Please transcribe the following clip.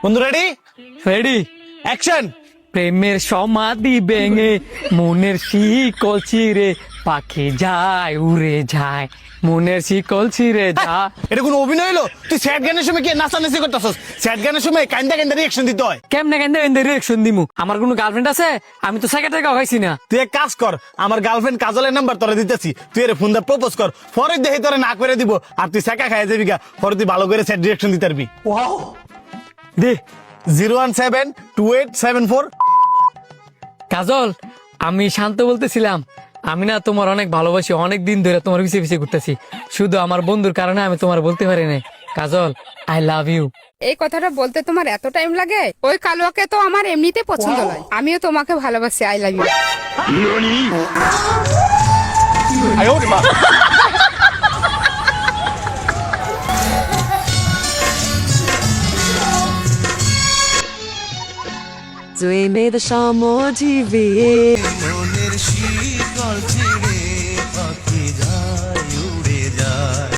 বন্ধু ready? Ready. Action. প্রেমের সমাধি ভেঙে মনের শিকল ছিঁড়ে পাখি যায় উড়ে যায়, মনের শিকল ছিঁড়ে যা। এটা কোনো অভিনয় হলো? তুই স্যাড গানের সময় কি নাচানাচি করতেছস? স্যাড গানের সময় কান্দা কান্দা রিঅ্যাকশন দিতে হয়। কেমনে কেমনে এনে রিয়েকশন দিমু? আমার কোনো গার্লফ্রেন্ড আছে? আমি তো সেকেন্ডের কাউ খাইছি না। তুই এক কাজ কর, আমার গার্লফ্রেন্ড কাজলের নাম্বার তোরে দিতেছি, তুই এর ফোন দা প্রপোজ কর, পরে দেখে তোরে না করে দিব, আর তুই সেকা খাই যাবি গা, পরে তুই ভালো করে স্যাড রিঅ্যাকশন দিতে পারবি। দে 0172874। কাজল, আমি শান্ত বলতেছিলাম, আমি না তোমার অনেক ভালোবাসি, অনেক দিন ধরে তোমার পিছিয়ে পিছিয়ে ঘুরতেছি, শুধু আমার বন্ধুর কারণে আমি তোমার বলতে পারি না। কাজল, আই লাভ ইউ। এই কথাটা বলতে তোমার এত টাইম লাগে? ওই কালুয়াকে তো আমার এমনিতে পছন্দ নয়, আমিও তোমাকে ভালোবাসি। আই লাভ ইউ।最美的沙漠 TV。 মনের শিকল ছিঁড়ে পাখি যায় উড়ে যায়।